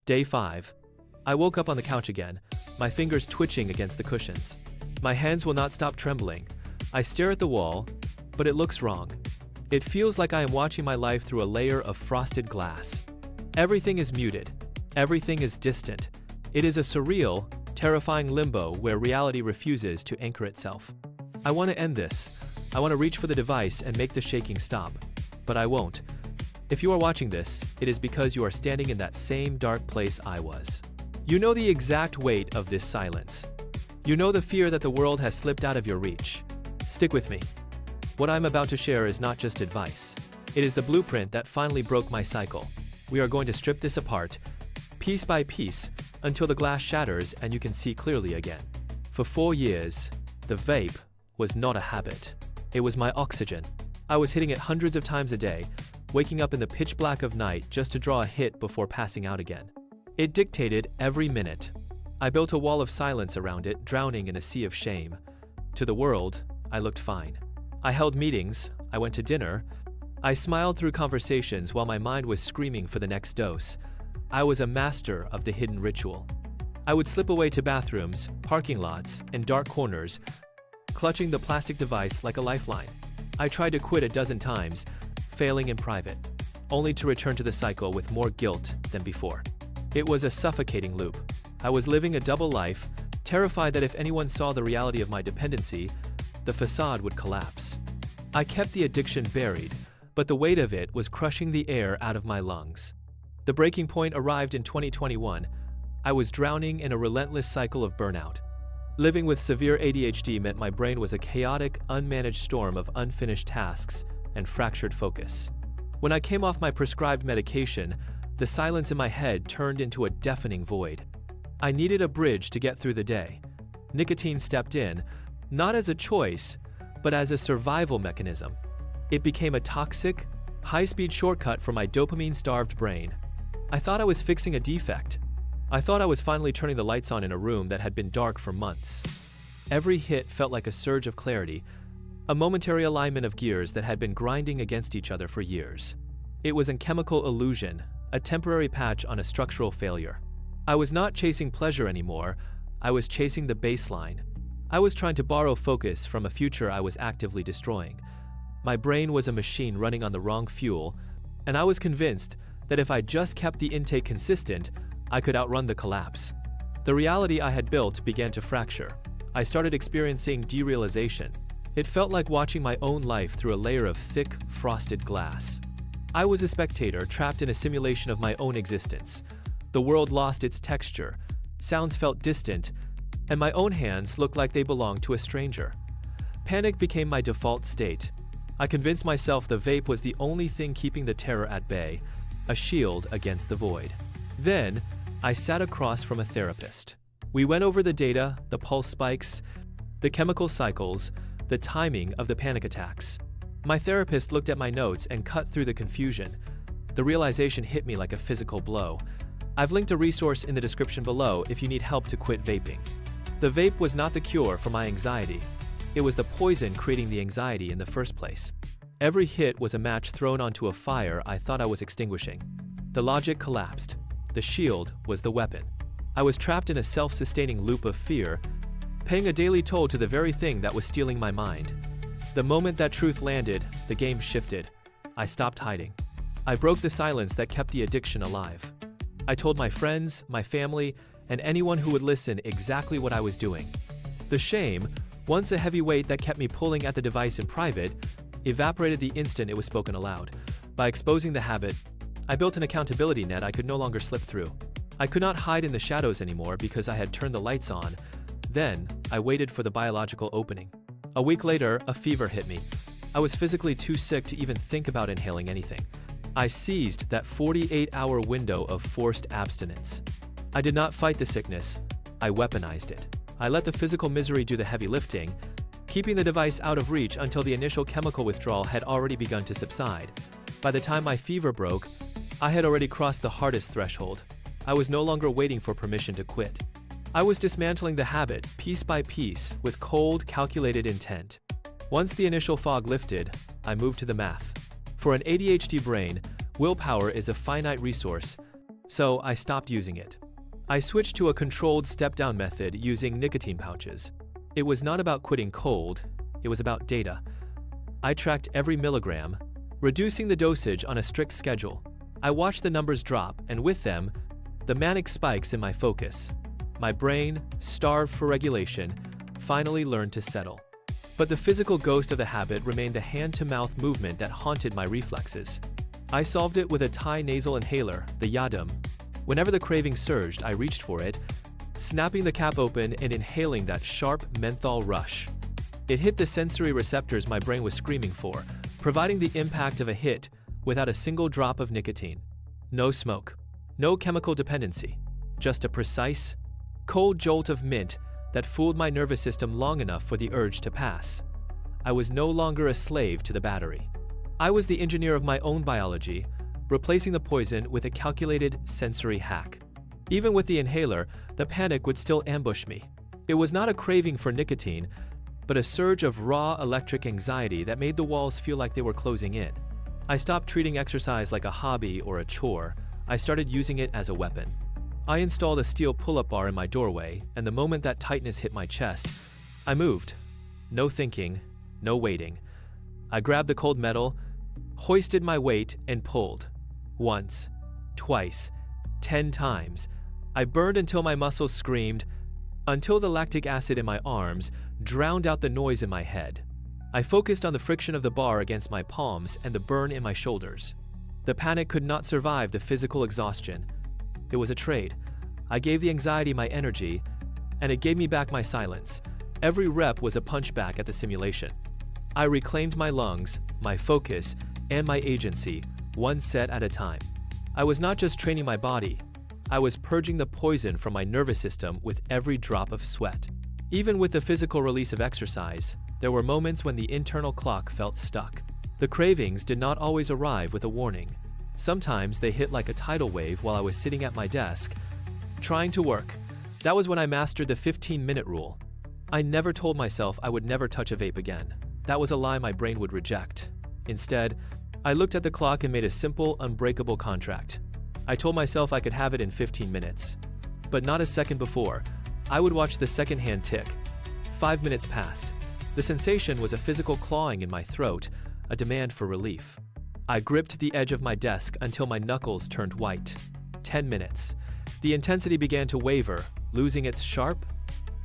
Day 5. I woke up on the couch again, my fingers twitching against the cushions. My hands will not stop trembling. I stare at the wall, but it looks wrong. It feels like I am watching my life through a layer of frosted glass. Everything is muted. Everything is distant. It is a surreal, terrifying limbo where reality refuses to anchor itself. I want to end this. I want to reach for the device and make the shaking stop. But I won't. If you are watching this, it is because you are standing in that same dark place I was. You know the exact weight of this silence. You know the fear that the world has slipped out of your reach. Stick with me. What I'm about to share is not just advice. It is the blueprint that finally broke my cycle. We are going to strip this apart, piece by piece, until the glass shatters and you can see clearly again. For 4 years, the vape was not a habit. It was my oxygen. I was hitting it hundreds of times a day, waking up in the pitch black of night just to draw a hit before passing out again. It dictated every minute. I built a wall of silence around it, drowning in a sea of shame. To the world, I looked fine. I held meetings, I went to dinner, I smiled through conversations while my mind was screaming for the next dose. I was a master of the hidden ritual. I would slip away to bathrooms, parking lots, and dark corners, clutching the plastic device like a lifeline. I tried to quit a dozen times, failing in private, only to return to the cycle with more guilt than before. It was a suffocating loop. I was living a double life, terrified that if anyone saw the reality of my dependency, the facade would collapse. I kept the addiction buried, but the weight of it was crushing the air out of my lungs. The breaking point arrived in 2021. I was drowning in a relentless cycle of burnout. Living with severe ADHD meant my brain was a chaotic, unmanaged storm of unfinished tasks and fractured focus. When I came off my prescribed medication, the silence in my head turned into a deafening void. I needed a bridge to get through the day. Nicotine stepped in, not as a choice, but as a survival mechanism. It became a toxic, high-speed shortcut for my dopamine-starved brain. I thought I was fixing a defect. I thought I was finally turning the lights on in a room that had been dark for months. Every hit felt like a surge of clarity, a momentary alignment of gears that had been grinding against each other for years. It was a chemical illusion, a temporary patch on a structural failure. I was not chasing pleasure anymore, I was chasing the baseline. I was trying to borrow focus from a future I was actively destroying. My brain was a machine running on the wrong fuel, and I was convinced that if I just kept the intake consistent, I could outrun the collapse. The reality I had built began to fracture. I started experiencing derealization. It felt like watching my own life through a layer of thick, frosted glass. I was a spectator trapped in a simulation of my own existence. The world lost its texture, sounds felt distant, and my own hands looked like they belonged to a stranger. Panic became my default state. I convinced myself the vape was the only thing keeping the terror at bay, a shield against the void. Then, I sat across from a therapist. We went over the data, the pulse spikes, the chemical cycles, the timing of the panic attacks. My therapist looked at my notes and cut through the confusion. The realization hit me like a physical blow. I've linked a resource in the description below if you need help to quit vaping. The vape was not the cure for my anxiety. It was the poison creating the anxiety in the first place. Every hit was a match thrown onto a fire I thought I was extinguishing. The logic collapsed. The shield was the weapon. I was trapped in a self-sustaining loop of fear, paying a daily toll to the very thing that was stealing my mind. The moment that truth landed, the game shifted. I stopped hiding. I broke the silence that kept the addiction alive. I told my friends, my family, and anyone who would listen exactly what I was doing. The shame, once a heavy weight that kept me pulling at the device in private, evaporated the instant it was spoken aloud. By exposing the habit, I built an accountability net I could no longer slip through. I could not hide in the shadows anymore because I had turned the lights on. Then, I waited for the biological opening. A week later, a fever hit me. I was physically too sick to even think about inhaling anything. I seized that 48-hour window of forced abstinence. I did not fight the sickness, I weaponized it. I let the physical misery do the heavy lifting, keeping the device out of reach until the initial chemical withdrawal had already begun to subside. By the time my fever broke, I had already crossed the hardest threshold. I was no longer waiting for permission to quit. I was dismantling the habit, piece by piece, with cold, calculated intent. Once the initial fog lifted, I moved to the math. For an ADHD brain, willpower is a finite resource, so I stopped using it. I switched to a controlled step-down method using nicotine pouches. It was not about quitting cold, it was about data. I tracked every milligram, reducing the dosage on a strict schedule. I watched the numbers drop, and with them, the manic spikes in my focus. My brain, starved for regulation, finally learned to settle. But the physical ghost of the habit remained the hand-to-mouth movement that haunted my reflexes. I solved it with a Thai nasal inhaler, the Yadam. Whenever the craving surged, I reached for it, snapping the cap open and inhaling that sharp menthol rush. It hit the sensory receptors my brain was screaming for, providing the impact of a hit without a single drop of nicotine. No smoke. No chemical dependency. Just a precise, cold jolt of mint that fooled my nervous system long enough for the urge to pass. I was no longer a slave to the battery. I was the engineer of my own biology, replacing the poison with a calculated sensory hack. Even with the inhaler, the panic would still ambush me. It was not a craving for nicotine, but a surge of raw electric anxiety that made the walls feel like they were closing in. I stopped treating exercise like a hobby or a chore. I started using it as a weapon. I installed a steel pull-up bar in my doorway, and the moment that tightness hit my chest, I moved. No thinking, no waiting. I grabbed the cold metal, hoisted my weight, and pulled. Once, twice, 10 times. I burned until my muscles screamed, until the lactic acid in my arms drowned out the noise in my head. I focused on the friction of the bar against my palms and the burn in my shoulders. The panic could not survive the physical exhaustion. It was a trade. I gave the anxiety my energy, and it gave me back my silence. Every rep was a punchback at the simulation. I reclaimed my lungs, my focus, and my agency, one set at a time. I was not just training my body, I was purging the poison from my nervous system with every drop of sweat. Even with the physical release of exercise, there were moments when the internal clock felt stuck. The cravings did not always arrive with a warning. Sometimes they hit like a tidal wave while I was sitting at my desk, trying to work. That was when I mastered the 15-minute rule. I never told myself I would never touch a vape again. That was a lie my brain would reject. Instead, I looked at the clock and made a simple, unbreakable contract. I told myself I could have it in 15 minutes. But not a second before, I would watch the second hand tick. 5 minutes passed. The sensation was a physical clawing in my throat, a demand for relief. I gripped the edge of my desk until my knuckles turned white. 10 minutes. The intensity began to waver, losing its sharp,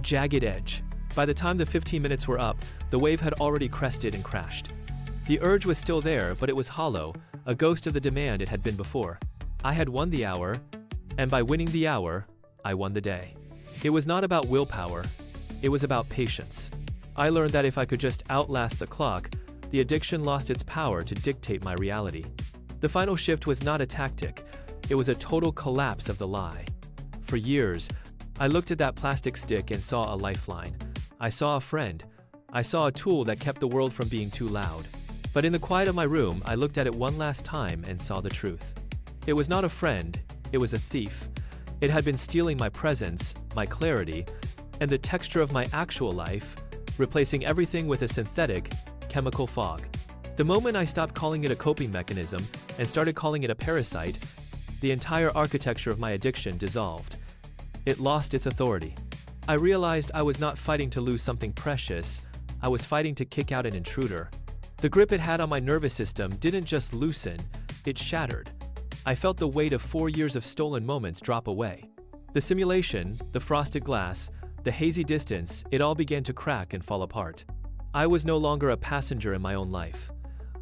jagged edge. By the time the 15 minutes were up, the wave had already crested and crashed. The urge was still there, but it was hollow, a ghost of the demand it had been before. I had won the hour, and by winning the hour, I won the day. It was not about willpower, it was about patience. I learned that if I could just outlast the clock, the addiction lost its power to dictate my reality. The final shift was not a tactic, it was a total collapse of the lie. For years, I looked at that plastic stick and saw a lifeline. I saw a friend. I saw a tool that kept the world from being too loud. But in the quiet of my room, I looked at it one last time and saw the truth. It was not a friend, it was a thief. It had been stealing my presence, my clarity, and the texture of my actual life, replacing everything with a synthetic, chemical fog. The moment I stopped calling it a coping mechanism and started calling it a parasite, the entire architecture of my addiction dissolved. It lost its authority. I realized I was not fighting to lose something precious, I was fighting to kick out an intruder. The grip it had on my nervous system didn't just loosen, it shattered. I felt the weight of 4 years of stolen moments drop away. The simulation, the frosted glass, the hazy distance, it all began to crack and fall apart. I was no longer a passenger in my own life.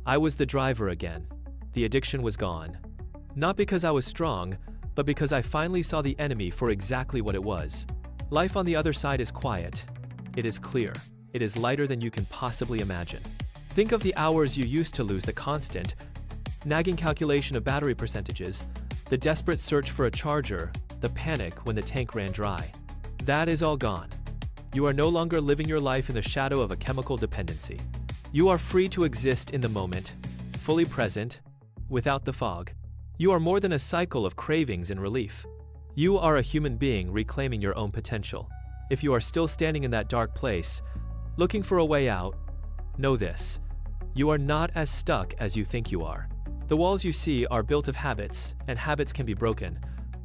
I was the driver again. The addiction was gone. Not because I was strong, but because I finally saw the enemy for exactly what it was. Life on the other side is quiet. It is clear. It is lighter than you can possibly imagine. Think of the hours you used to lose, the constant, nagging calculation of battery percentages, the desperate search for a charger, the panic when the tank ran dry. That is all gone. You are no longer living your life in the shadow of a chemical dependency. You are free to exist in the moment, fully present, without the fog. You are more than a cycle of cravings and relief. You are a human being reclaiming your own potential. If you are still standing in that dark place, looking for a way out, know this: you are not as stuck as you think you are. The walls you see are built of habits, and habits can be broken,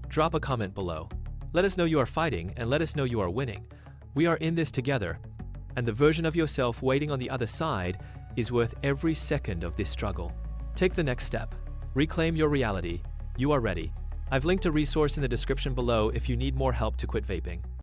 Drop a comment below. Let us know you are fighting and let us know you are winning. We are in this together, and the version of yourself waiting on the other side is worth every second of this struggle. Take the next step. Reclaim your reality. You are ready. I've linked a resource in the description below if you need more help to quit vaping.